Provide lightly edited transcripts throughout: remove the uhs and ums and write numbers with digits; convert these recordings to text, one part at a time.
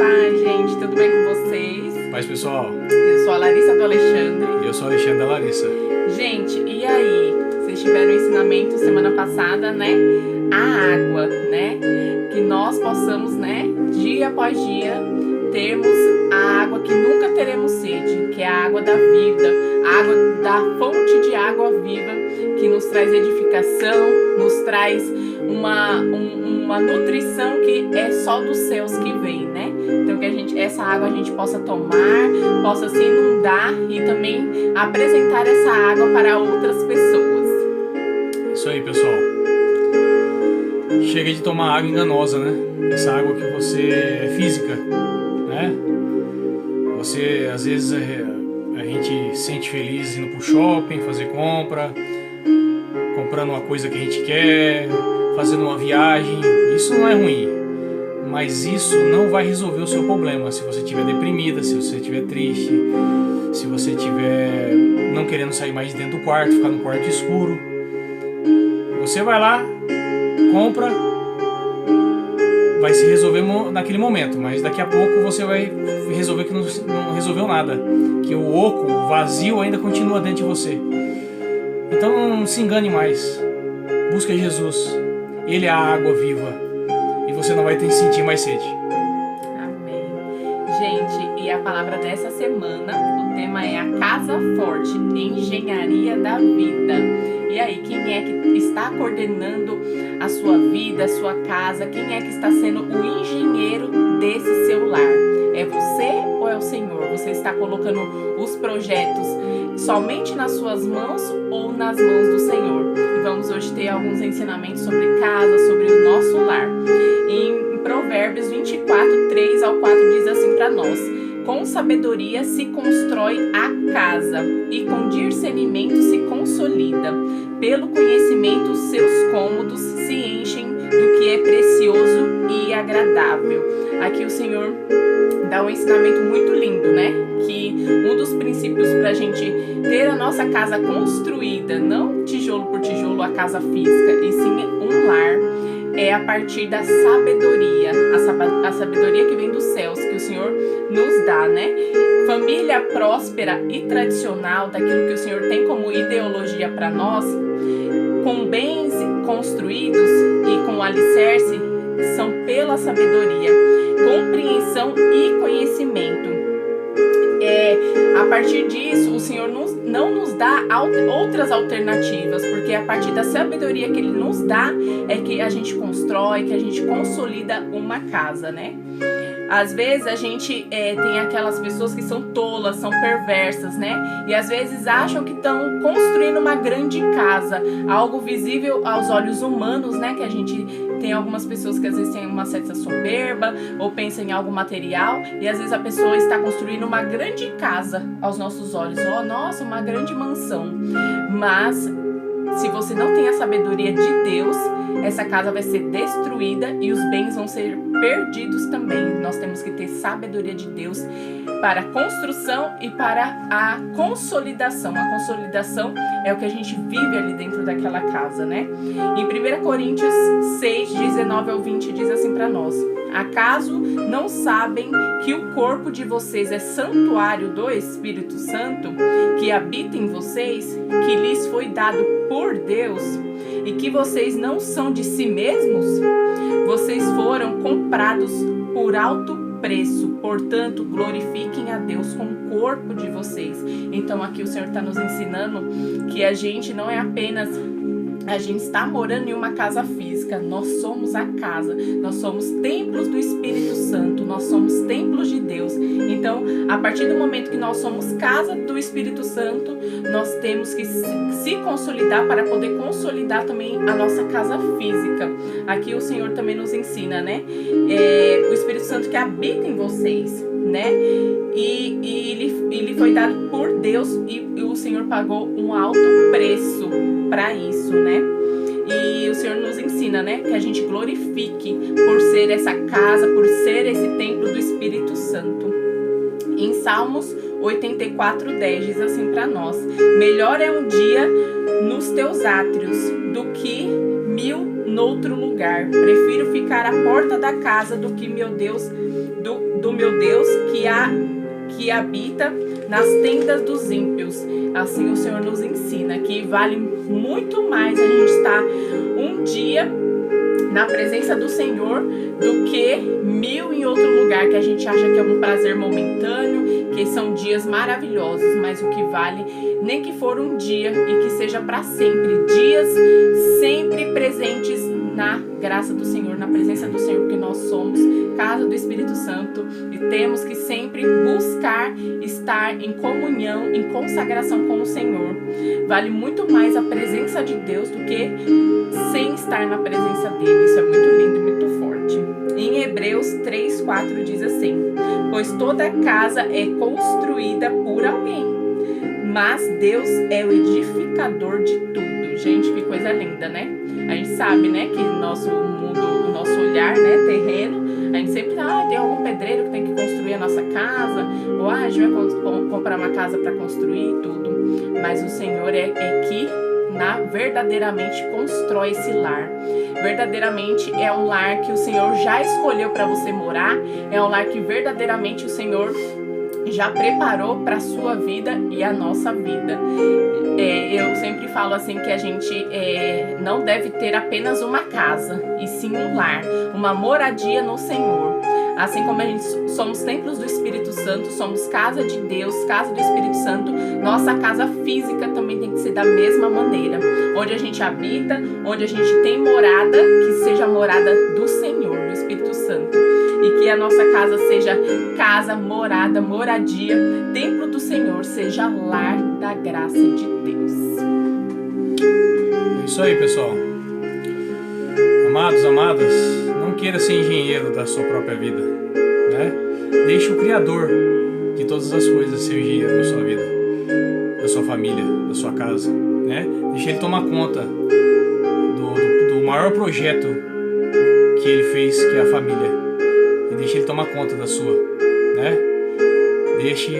Paz, gente, tudo bem com vocês? Paz, pessoal. Eu sou a Larissa do Alexandre. E eu sou o Alexandre da Larissa. Gente, e aí? Vocês tiveram ensinamento semana passada, né? A água, né? Que nós possamos, né, dia após dia, termos a água que nunca teremos sede, que é a água da vida, a água da fonte de água viva, que nos traz edificação, nos traz uma nutrição que é só dos céus que vem, né? Então que essa água a gente possa tomar, possa se inundar e também apresentar essa água para outras pessoas. Isso aí, pessoal. Chega de tomar água enganosa, né? Essa água que você é física, né? Você, às vezes, a gente se sente feliz indo pro shopping, fazer compra, comprando uma coisa que a gente quer, fazendo uma viagem. Isso não é ruim, mas isso não vai resolver o seu problema. Se você estiver deprimida, se você estiver triste, se você estiver não querendo sair mais de dentro do quarto, ficar no quarto escuro, você vai lá, compra, vai se resolver naquele momento, mas daqui a pouco você vai resolver que não resolveu nada, que o oco, o vazio ainda continua dentro de você. Então não se engane mais, busca Jesus, Ele é a água viva e você não vai ter que sentir mais sede. Amém. Gente, e a palavra dessa semana, o tema é a Casa Forte, Engenharia da Vida. E aí, quem é que está coordenando a sua vida, a sua casa? Quem é que está sendo o engenheiro desse seu lar? É você ou é o Senhor? Você está colocando os projetos somente nas suas mãos ou nas mãos do Senhor? E vamos hoje ter alguns ensinamentos sobre casa, sobre o nosso lar. Em Provérbios 24, 3 ao 4 diz assim para nós: com sabedoria se constrói a casa e com discernimento se consolida. Pelo conhecimento seus cômodos se enchem do que é precioso e agradável. Aqui o Senhor dá um ensinamento muito lindo, né? Que um dos princípios para a gente ter a nossa casa construída, não tijolo por tijolo, a casa física, e sim um lar, é a partir da sabedoria, a sabedoria que vem dos céus, que o Senhor nos dá, né? Família próspera e tradicional, daquilo que o Senhor tem como ideologia para nós, com bens construídos e com alicerce, são pela sabedoria, compreensão e conhecimento. A partir disso, o Senhor não nos dá outras alternativas, porque a partir da sabedoria que Ele nos dá é que a gente constrói, que a gente consolida uma casa, né? Às vezes a gente tem aquelas pessoas que são tolas, são perversas, né? E às vezes acham que estão construindo uma grande casa, algo visível aos olhos humanos, né? Que a gente tem algumas pessoas que às vezes têm uma certa soberba ou pensam em algo material, e às vezes a pessoa está construindo uma grande casa aos nossos olhos. Oh, nossa, uma grande mansão. Mas se você não tem a sabedoria de Deus, essa casa vai ser destruída e os bens vão ser perdidos também. Nós temos que ter sabedoria de Deus para a construção e para a consolidação. A consolidação é o que a gente vive ali dentro daquela casa, né? Em 1 Coríntios 6, 19 ao 20 diz assim para nós: acaso não sabem que o corpo de vocês é santuário do Espírito Santo, que habita em vocês, que lhes foi dado por Deus, e que vocês não são de si mesmos? Vocês foram comprados por alto preço, portanto, glorifiquem a Deus com o corpo de vocês. Então aqui o Senhor está nos ensinando que a gente não é apenas... a gente está morando em uma casa física, nós somos a casa, nós somos templos do Espírito Santo, nós somos templos de Deus. Então, a partir do momento que nós somos casa do Espírito Santo, nós temos que se consolidar para poder consolidar também a nossa casa física. Aqui o Senhor também nos ensina, né? O Espírito Santo que habita em vocês, né? E ele foi dado por Deus e o Senhor pagou um alto preço para isso, né? E o Senhor nos ensina, né, que a gente glorifique por ser essa casa, por ser esse templo do Espírito Santo. Em Salmos 84:10 diz assim para nós: melhor é um dia nos teus átrios do que 1000 noutro lugar. Prefiro ficar à porta da casa do que, meu Deus, do meu Deus que habita nas tendas dos ímpios. Assim o Senhor nos ensina que vale muito mais a gente estar um dia na presença do Senhor do que 1000 em outro lugar, que a gente acha que é um prazer momentâneo, que são dias maravilhosos, mas o que vale, nem que for um dia e que seja para sempre, dias sempre presentes na graça do Senhor, na presença do Senhor, porque nós somos casa do Espírito Santo e temos que sempre buscar estar em comunhão, em consagração com o Senhor. Vale muito mais a presença de Deus do que sem estar na presença dele. Isso é muito lindo e muito forte. Em Hebreus 3:4 diz assim: pois toda casa é construída por alguém, mas Deus é o edificador de tudo. Gente, que coisa linda, né? A gente sabe, né, que o nosso mundo, o nosso olhar, né, terreno, a gente sempre tem algum pedreiro que tem que construir a nossa casa, ou a gente vai comprar uma casa para construir tudo. Mas o Senhor é que verdadeiramente constrói esse lar. Verdadeiramente é um lar que o Senhor já escolheu para você morar, é um lar que verdadeiramente o Senhor já preparou para a sua vida e a nossa vida. Eu sempre falo assim que a gente não deve ter apenas uma casa, e sim um lar, uma moradia no Senhor. Assim como a gente somos templos do Espírito Santo, somos casa de Deus, casa do Espírito Santo, nossa casa física também tem que ser da mesma maneira. Onde a gente habita, onde a gente tem morada, que seja a morada do Senhor, do Espírito Santo. E que a nossa casa seja casa, morada, moradia, templo do Senhor, seja lar da graça de Deus. É isso aí, pessoal. Amados, amadas, não queira ser engenheiro da sua própria vida, né? Deixe o Criador de todas as coisas ser o engenheiro da sua vida, da sua família, da sua casa, né? Deixe ele tomar conta do maior projeto que ele fez, que é a família. E deixe ele tomar conta da sua, né? Deixe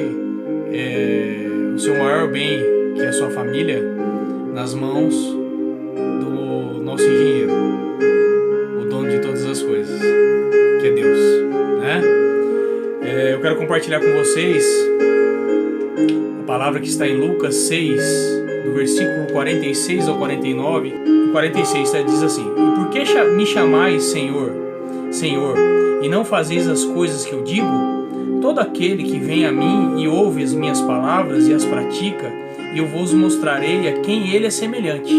o seu maior bem, que é a sua família, nas mãos do nosso engenheiro, o dono de todas as coisas, que é Deus, né? Eu quero compartilhar com vocês a palavra que está em Lucas 6, do versículo 46 ao 49. Em 46 diz assim: e por que me chamais Senhor, Senhor, e não fazeis as coisas que eu digo? Todo aquele que vem a mim e ouve as minhas palavras e as pratica, eu vos mostrarei a quem ele é semelhante.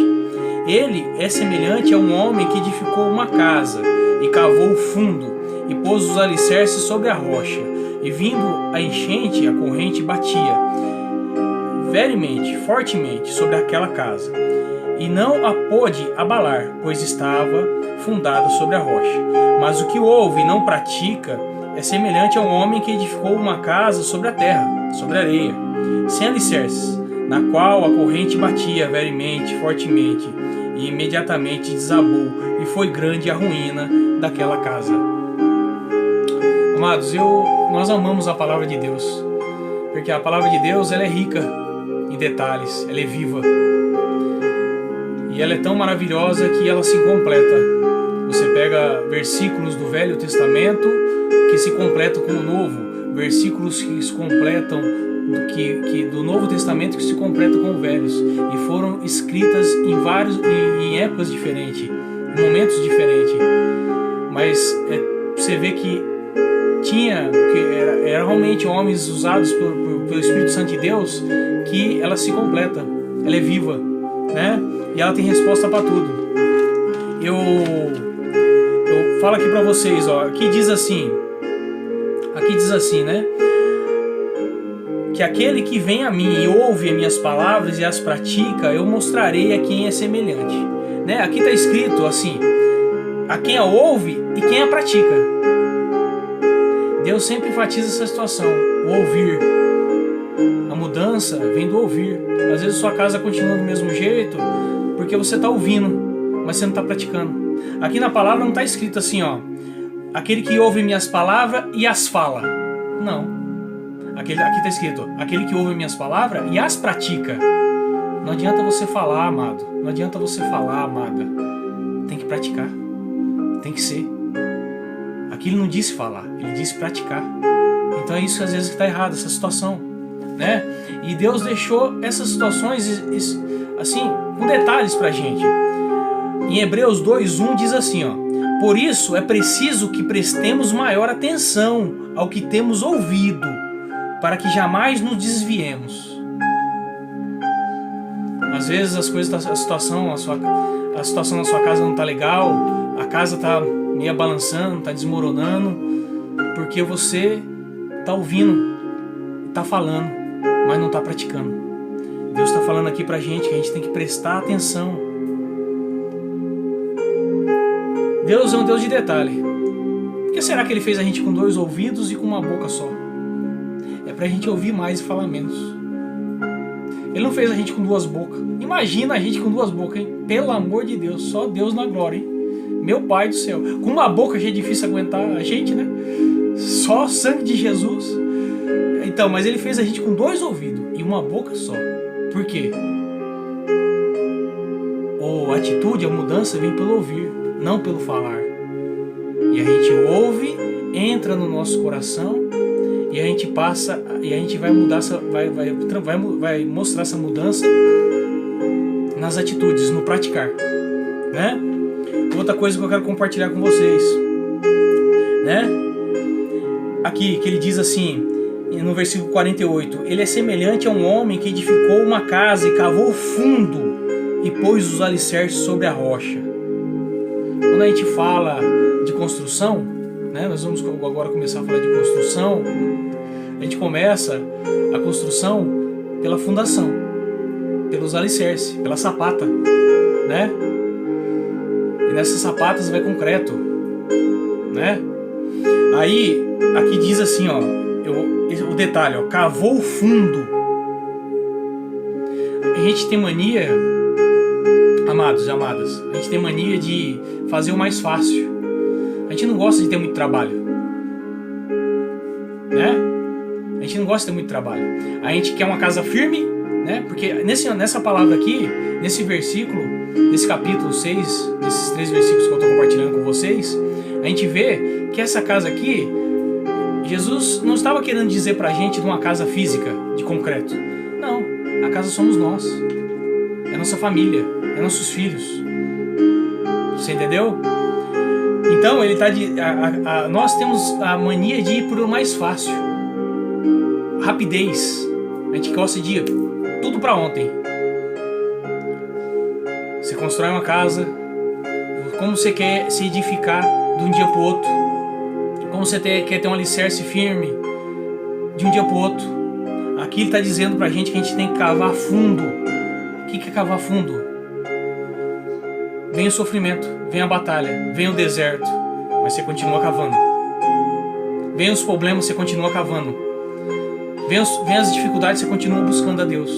Ele é semelhante a um homem que edificou uma casa e cavou o fundo e pôs os alicerces sobre a rocha. E vindo a enchente, a corrente batia veemente, fortemente sobre aquela casa, e não a pôde abalar, pois estava fundada sobre a rocha. Mas o que ouve e não pratica é semelhante a um homem que edificou uma casa sobre a terra, sobre a areia, sem alicerces, na qual a corrente batia veemente, fortemente, e imediatamente desabou, e foi grande a ruína daquela casa. Amados, nós amamos a palavra de Deus, porque a palavra de Deus ela é rica em detalhes, ela é viva, e ela é tão maravilhosa que ela se completa. Você pega versículos do Velho Testamento que se completam com o Novo, versículos que se completam do Novo Testamento que se completam com os Velhos, e foram escritas em épocas diferentes, em momentos diferentes. Mas você vê que era realmente homens usados pelo Espírito Santo de Deus, que ela se completa, ela é viva, né? E ela tem resposta para tudo. Eu falo aqui para vocês, ó, aqui diz assim, né? Que aquele que vem a mim e ouve as minhas palavras e as pratica, eu mostrarei a quem é semelhante, né? Aqui está escrito assim: a quem a ouve e quem a pratica. Deus sempre enfatiza essa situação, o ouvir. A mudança vem do ouvir. Às vezes sua casa continua do mesmo jeito porque você está ouvindo, mas você não está praticando. Aqui na palavra não está escrito assim, ó: aquele que ouve minhas palavras e as fala. Não. Aqui está escrito: aquele que ouve minhas palavras e as pratica. Não adianta você falar, amado. Não adianta você falar, amada. Tem que praticar. Tem que ser. Aqui ele não disse falar, ele disse praticar. Então é isso às vezes que está errado, essa situação, né? E Deus deixou essas situações assim, com detalhes pra gente. Em Hebreus 2:1 diz assim, ó: por isso é preciso que prestemos maior atenção ao que temos ouvido, para que jamais nos desviemos. Às vezes as coisas, a situação na sua casa não tá legal, a casa tá meio balançando, tá desmoronando, porque você tá ouvindo, tá falando, mas não tá praticando. Deus está falando aqui pra gente que a gente tem que prestar atenção. Deus é um Deus de detalhe. Por que será que Ele fez a gente com 2 ouvidos e com uma boca só? É pra gente ouvir mais e falar menos. Ele não fez a gente com 2 bocas. Imagina a gente com 2 bocas, hein? Pelo amor de Deus, só Deus na glória, hein? Meu Pai do céu. Com uma boca já é difícil aguentar a gente, né? Só sangue de Jesus. Então, mas Ele fez a gente com 2 ouvidos e uma boca só. Por quê? A atitude, a mudança vem pelo ouvir, não pelo falar. E a gente ouve, entra no nosso coração e a gente passa, e a gente vai mudar, vai mostrar essa mudança nas atitudes, no praticar, né? Outra coisa que eu quero compartilhar com vocês, né? Aqui que ele diz assim, no versículo 48, ele é semelhante a um homem que edificou uma casa e cavou fundo e pôs os alicerces sobre a rocha. Quando a gente fala de construção, né, nós vamos agora começar a falar de construção. A gente começa a construção pela fundação, pelos alicerces, pela sapata, né? E nessas sapatas vai concreto, né? Aí, aqui diz assim, ó, o detalhe, ó, cavou fundo. A gente tem mania, amados e amadas, a gente tem mania de fazer o mais fácil. A gente não gosta de ter muito trabalho, né? A gente não gosta de ter muito trabalho. A gente quer uma casa firme, né? Porque nessa palavra aqui, nesse versículo, nesse capítulo 6, nesses 3 versículos que eu estou compartilhando com vocês, a gente vê que essa casa aqui, Jesus não estava querendo dizer pra gente de uma casa física, de concreto. Não, a casa somos nós. É nossa família, é nossos filhos. Você entendeu? Então ele tá nós temos a mania de ir por o mais fácil. Rapidez. A gente gosta de tudo pra ontem. Você constrói uma casa, como você quer se edificar de um dia pro outro, como você quer ter um alicerce firme de um dia pro outro. Aqui ele está dizendo pra gente que a gente tem que cavar fundo. O que é cavar fundo? Vem o sofrimento, vem a batalha, vem o deserto, mas você continua cavando. Vem os problemas, você continua cavando. Vem as dificuldades, você continua buscando a Deus.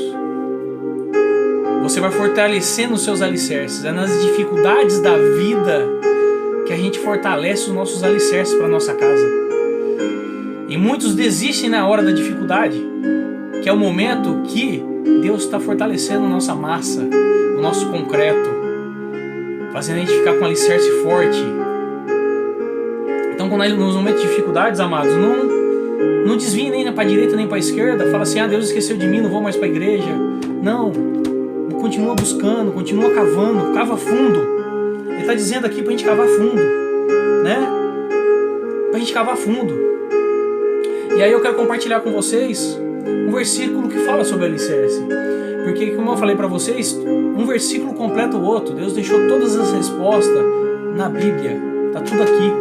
Você vai fortalecendo os seus alicerces. É nas dificuldades da vida que a gente fortalece os nossos alicerces para nossa casa. E muitos desistem na hora da dificuldade, que é o momento que Deus está fortalecendo a nossa massa, o nosso concreto, fazendo a gente ficar com um alicerce forte. Então, quando nos momentos de dificuldades, amados, não desvie nem para a direita nem para a esquerda. Fala assim, Deus esqueceu de mim, não vou mais para a igreja. Não, continua buscando, continua cavando, cava fundo. Ele está dizendo aqui para a gente cavar fundo, né? Para a gente cavar fundo. E aí eu quero compartilhar com vocês um versículo que fala sobre alicerce. Porque, como eu falei para vocês, um versículo completa o outro. Deus deixou todas as respostas na Bíblia. Tá tudo aqui.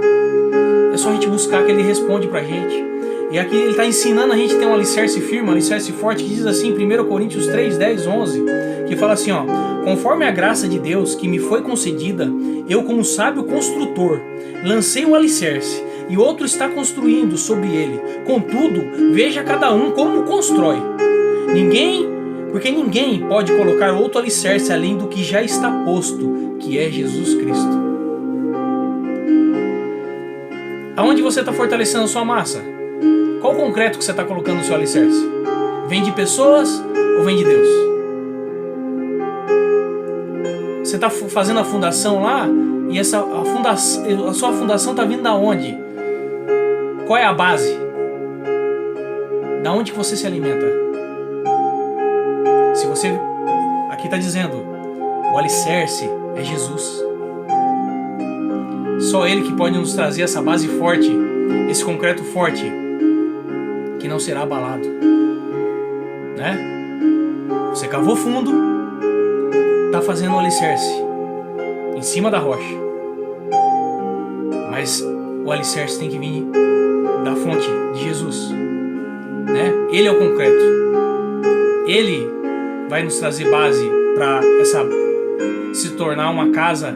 É só a gente buscar que Ele responde pra gente. E aqui Ele está ensinando a gente a ter um alicerce firme, um alicerce forte, que diz assim, 1 Coríntios 3, 10, 11, que fala assim, ó: conforme a graça de Deus que me foi concedida, eu, como sábio construtor, lancei um alicerce, e outro está construindo sobre ele. Contudo, veja cada um como constrói. Porque ninguém pode colocar outro alicerce além do que já está posto, que é Jesus Cristo. Aonde você está fortalecendo a sua massa? Qual o concreto que você está colocando no seu alicerce? Vem de pessoas ou vem de Deus? Você está fazendo a fundação lá e a sua fundação está vindo da onde? Qual é a base? Da onde que você se alimenta? Se você... Aqui está dizendo, o alicerce é Jesus. Só Ele que pode nos trazer essa base forte, esse concreto forte, que não será abalado. Né? Você cavou fundo, está fazendo o alicerce em cima da rocha. Mas o alicerce tem que vir da fonte de Jesus. Né? Ele é o concreto. Ele vai nos trazer base para se tornar uma casa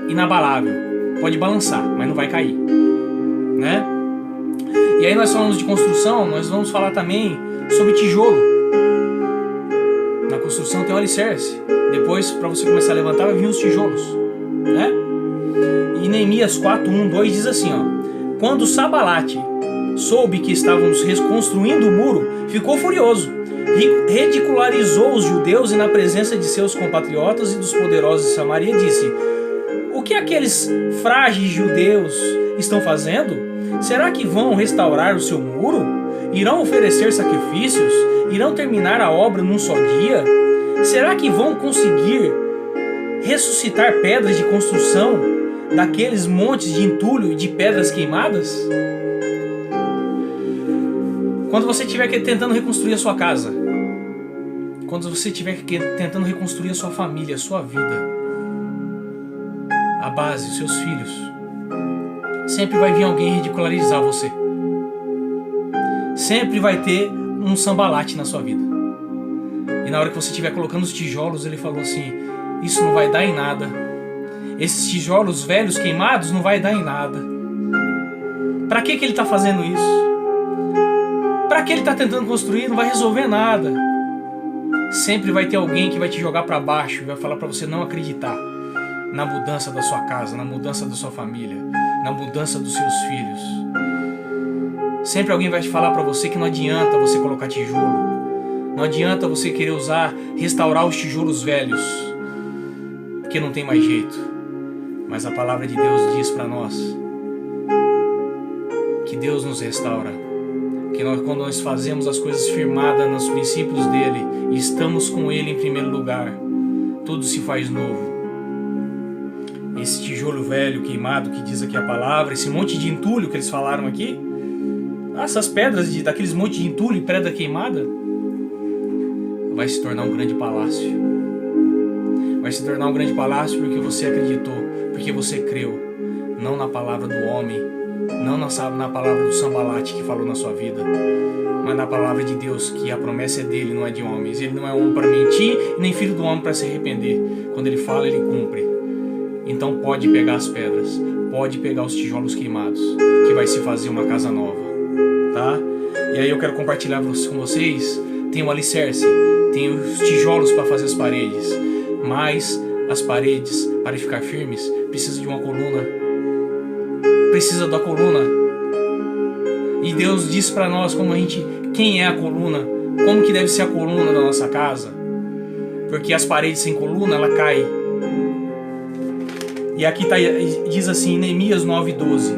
inabalável. Pode balançar, mas não vai cair, né? E aí nós falamos de construção, nós vamos falar também sobre tijolo. Na construção tem o alicerce. Depois, para você começar a levantar, vai vir os tijolos, né? E Neemias 4:1-2 diz assim, ó: quando Sambalate soube que estávamos reconstruindo o muro, ficou furioso, ridicularizou os judeus e na presença de seus compatriotas e dos poderosos de Samaria disse: o que aqueles frágeis judeus estão fazendo? Será que vão restaurar o seu muro? Irão oferecer sacrifícios? Irão terminar a obra num só dia? Será que vão conseguir ressuscitar pedras de construção daqueles montes de entulho e de pedras queimadas? Quando você estiver tentando reconstruir a sua casa, quando você estiver tentando reconstruir a sua família, a sua vida, a base, os seus filhos, sempre vai vir alguém ridicularizar você. Sempre vai ter um Sambalate na sua vida. E na hora que você estiver colocando os tijolos, ele falou assim: isso não vai dar em nada. Esses tijolos velhos queimados não vai dar em nada. Para que ele está fazendo isso? Para que ele está tentando construir? Não vai resolver nada. Sempre vai ter alguém que vai te jogar para baixo e vai falar para você não acreditar na mudança da sua casa, na mudança da sua família, na mudança dos seus filhos. Sempre alguém vai te falar para você que não adianta você colocar tijolo. Não adianta você querer restaurar os tijolos velhos, porque não tem mais jeito. Mas a palavra de Deus diz para nós que Deus nos restaura. Que quando nós fazemos as coisas firmadas nos princípios dele e estamos com ele em primeiro lugar, tudo se faz novo. Esse tijolo velho queimado que diz aqui a palavra, esse monte de entulho que eles falaram aqui, essas pedras daqueles monte de entulho e pedra queimada, vai se tornar um grande palácio. Vai se tornar um grande palácio porque você acreditou, porque você creu, não na palavra do homem, não na palavra do Sambalate que falou na sua vida, mas na palavra de Deus, que a promessa é dele, não é de homens. Ele não é homem para mentir, nem filho do homem para se arrepender. Quando ele fala, ele cumpre. Então pode pegar as pedras, pode pegar os tijolos queimados, que vai se fazer uma casa nova, tá? E aí eu quero compartilhar com vocês, tem o alicerce, tem os tijolos para fazer as paredes, mas as paredes, para ficar firmes, precisa de uma coluna, precisa da coluna. E Deus diz para nós quem é a coluna, como que deve ser a coluna da nossa casa, porque as paredes sem coluna, ela cai. E aqui diz assim, Neemias 9:12: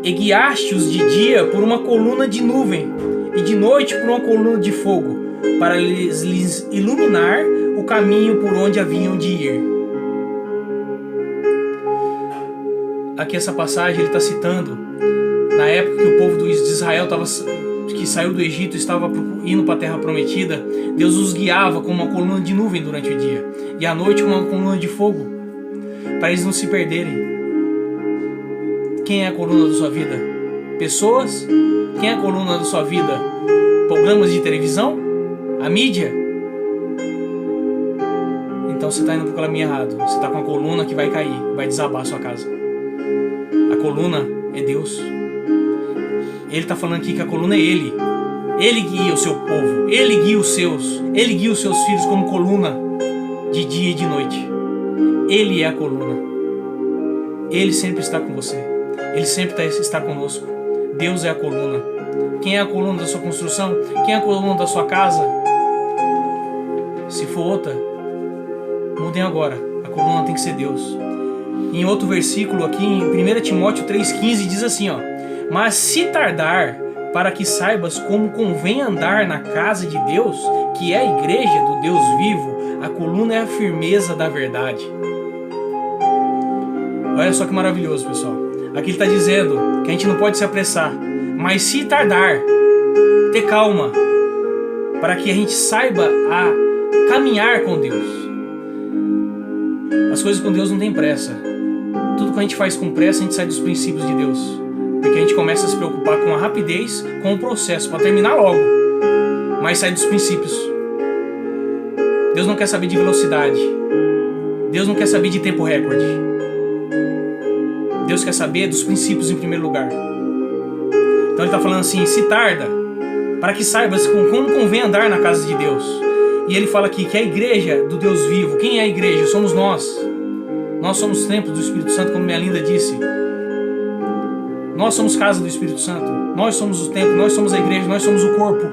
e guiaste-os de dia por uma coluna de nuvem, e de noite por uma coluna de fogo, para lhes iluminar o caminho por onde haviam de ir. Aqui essa passagem ele está citando, na época que o povo de Israel que saiu do Egito estava indo para a terra prometida, Deus os guiava com uma coluna de nuvem durante o dia, e à noite com uma coluna de fogo, para eles não se perderem. Quem é a coluna da sua vida? Pessoas? Quem é a coluna da sua vida? Programas de televisão? A mídia? Então você está indo para o caminho errado. Você está com a coluna que vai cair, vai desabar a sua casa. A coluna é Deus. Ele está falando aqui que a coluna é Ele. Ele guia o seu povo, Ele guia os seus, Ele guia os seus filhos como coluna de dia e de noite. Ele é a coluna. Ele sempre está com você. Ele sempre está conosco. Deus é a coluna. Quem é a coluna da sua construção? Quem é a coluna da sua casa? Se for outra, mudem agora. A coluna tem que ser Deus. Em outro versículo aqui, em 1 Timóteo 3,15, diz assim, ó: mas se tardar, para que saibas como convém andar na casa de Deus, que é a igreja do Deus vivo. A coluna é a firmeza da verdade. Olha só que maravilhoso, pessoal. Aqui ele está dizendo que a gente não pode se apressar, mas se tardar, ter calma, para que a gente saiba a caminhar com Deus. As coisas com Deus não tem pressa. Tudo que a gente faz com pressa, a gente sai dos princípios de Deus. Porque a gente começa a se preocupar com a rapidez, com o processo, para terminar logo. Mas sai dos princípios. Deus não quer saber de velocidade. Deus não quer saber de tempo recorde. Deus quer saber dos princípios em primeiro lugar. Então ele está falando assim, se tarda, para que saibas como convém andar na casa de Deus. E ele fala aqui que a igreja do Deus vivo, quem é a igreja? Somos nós. Nós somos templo do Espírito Santo, como minha linda disse. Nós somos casa do Espírito Santo. Nós somos o templo, nós somos a igreja, nós somos o corpo.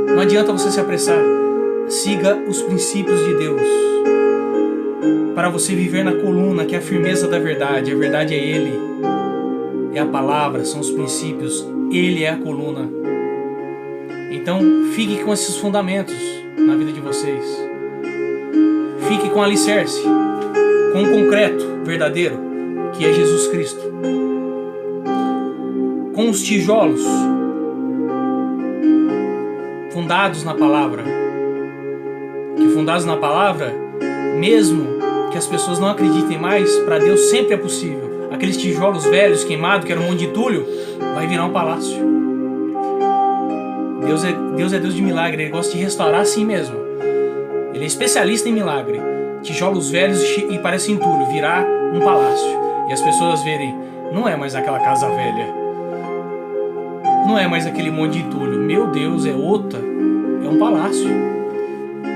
Não adianta você se apressar. Siga os princípios de Deus, para você viver na coluna, que é a firmeza da verdade. A verdade é Ele. É a palavra, são os princípios. Ele é a coluna. Então, fique com esses fundamentos na vida de vocês. Fique com o alicerce, com o concreto verdadeiro, que é Jesus Cristo. Com os tijolos fundados na palavra. Que fundados na palavra, mesmo que as pessoas não acreditem mais, para Deus sempre é possível. Aqueles tijolos velhos, queimados, que era um monte de entulho, vai virar um palácio. Deus é Deus de milagre, Ele gosta de restaurar assim mesmo. Ele é especialista em milagre. Tijolos velhos e parece entulho, virar um palácio. E as pessoas verem, não é mais aquela casa velha, não é mais aquele monte de entulho. Meu Deus, é outra, é um palácio.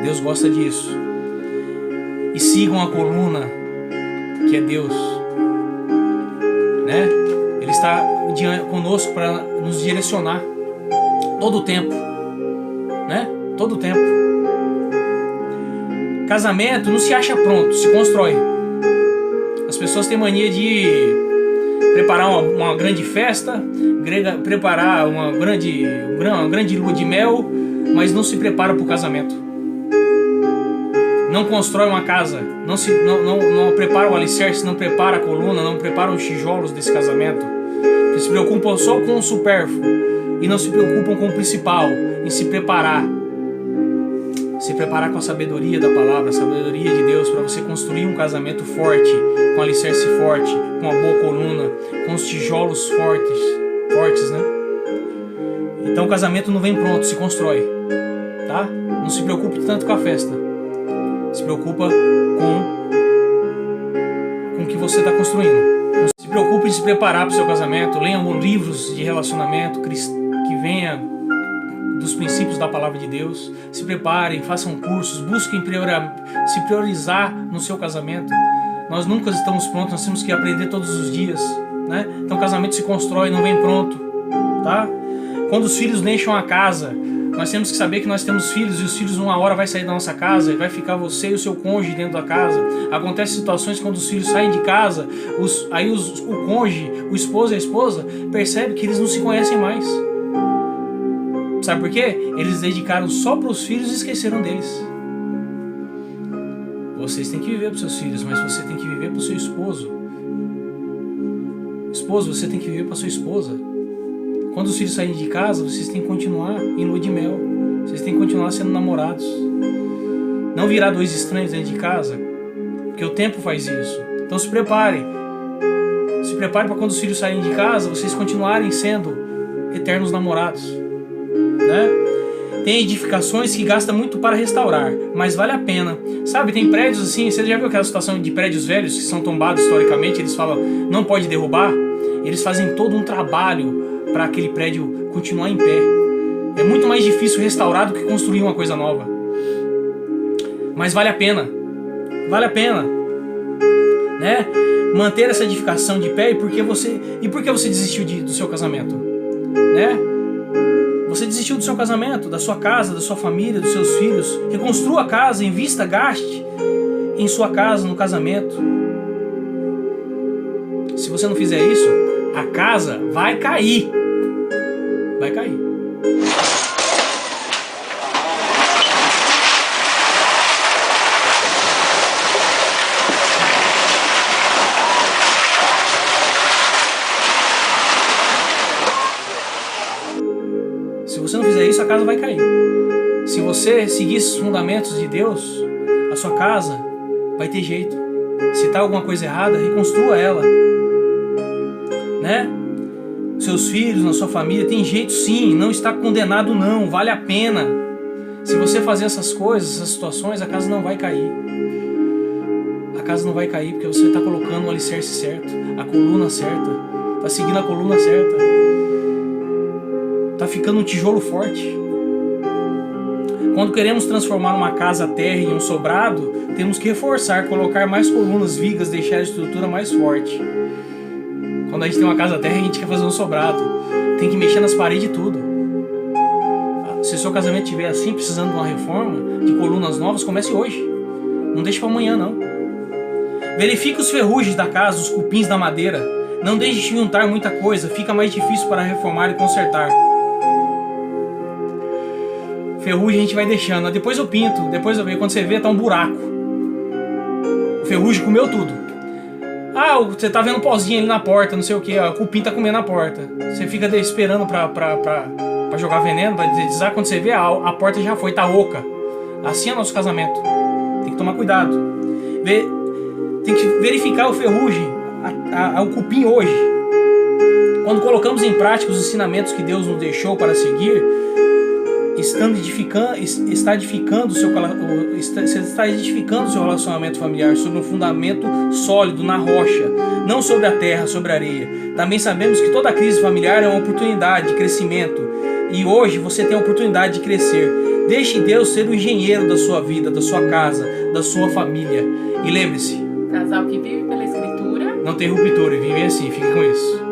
Deus gosta disso. E sigam a coluna, que é Deus, né? Ele está conosco para nos direcionar todo o tempo, né? Todo o tempo. Casamento não se acha pronto, se constrói. As pessoas têm mania de preparar uma grande festa, preparar uma grande lua de mel, mas não se prepara para o casamento. Não constrói uma casa, não prepara o alicerce, não prepara a coluna, não prepara os tijolos desse casamento. Eles se preocupam só com o supérfluo e não se preocupam com o principal, em se preparar. Se preparar com a sabedoria da palavra, a sabedoria de Deus, para você construir um casamento forte, com alicerce forte, com uma boa coluna, com os tijolos fortes, né? Então o casamento não vem pronto, se constrói, tá? Não se preocupe tanto com a festa, se preocupa com o que você está construindo. Não se preocupe em se preparar para o seu casamento, leiam livros de relacionamento que venha dos princípios da palavra de Deus. Se preparem, façam cursos, busquem se priorizar no seu casamento. Nós nunca estamos prontos, nós temos que aprender todos os dias, né? Então o casamento se constrói, não vem pronto, tá? Quando os filhos deixam a casa, nós temos que saber que nós temos filhos, e os filhos uma hora vai sair da nossa casa e vai ficar você e o seu cônjuge dentro da casa. Acontecem situações quando os filhos saem de casa, o cônjuge, o esposo e a esposa percebem que eles não se conhecem mais. Sabe por quê? Eles dedicaram só para os filhos e esqueceram deles. Vocês têm que viver para os seus filhos, mas você tem que viver para o seu esposo. Esposo, você tem que viver para a sua esposa. Quando os filhos saírem de casa, vocês têm que continuar em lua de mel. Vocês têm que continuar sendo namorados. Não virar dois estranhos dentro de casa, porque o tempo faz isso. Então se preparem. Se preparem para quando os filhos saírem de casa, vocês continuarem sendo eternos namorados, né? Tem edificações que gastam muito para restaurar, mas vale a pena. Sabe, tem prédios assim, você já viu aquela situação de prédios velhos que são tombados historicamente, eles falam, não pode derrubar? Eles fazem todo um trabalho para aquele prédio continuar em pé. É muito mais difícil restaurar do que construir uma coisa nova. Mas vale a pena. Vale a pena, né? Manter essa edificação de pé. E por que você desistiu do seu casamento, né? Você desistiu do seu casamento, da sua casa, da sua família, dos seus filhos. Reconstrua a casa, invista, gaste em sua casa, no casamento. Se você não fizer isso, a casa vai cair. Vai cair. Se você não fizer isso, a casa vai cair. Se você seguir esses fundamentos de Deus, a sua casa vai ter jeito. Se está alguma coisa errada, reconstrua ela. Né? Seus filhos, na sua família, tem jeito sim, não está condenado não, vale a pena. Se você fazer essas coisas, essas situações, a casa não vai cair. A casa não vai cair porque você está colocando o alicerce certo, a coluna certa, está seguindo a coluna certa, está ficando um tijolo forte. Quando queremos transformar uma casa terra em um sobrado, temos que reforçar, colocar mais colunas, vigas, deixar a estrutura mais forte. Quando a gente tem uma casa terra, a gente quer fazer um sobrado. Tem que mexer nas paredes e tudo. Se o seu casamento estiver assim, precisando de uma reforma, de colunas novas, comece hoje. Não deixe para amanhã, não. Verifique os ferrugens da casa, os cupins da madeira. Não deixe de juntar muita coisa, fica mais difícil para reformar e consertar. Ferrugem a gente vai deixando, depois eu pinto, depois eu vejo, quando você vê tá um buraco. O ferrugem comeu tudo. Ah, você tá vendo um pozinho ali na porta, não sei o que, o cupim tá comendo a porta. Você fica esperando pra jogar veneno, pra deslizar, quando você vê a porta já foi, tá oca. Assim é nosso casamento. Tem que tomar cuidado. Tem que verificar o ferrugem, o cupim hoje. Quando colocamos em prática os ensinamentos que Deus nos deixou para seguir, está edificando o seu relacionamento familiar sobre um fundamento sólido na rocha, não sobre a terra, sobre a areia. Também sabemos que toda crise familiar é uma oportunidade de crescimento e hoje você tem a oportunidade de crescer. Deixe Deus ser o engenheiro da sua vida, da sua casa, da sua família. E lembre-se, casal que vive pela Escritura não tem ruptura, e vive assim, fique com isso.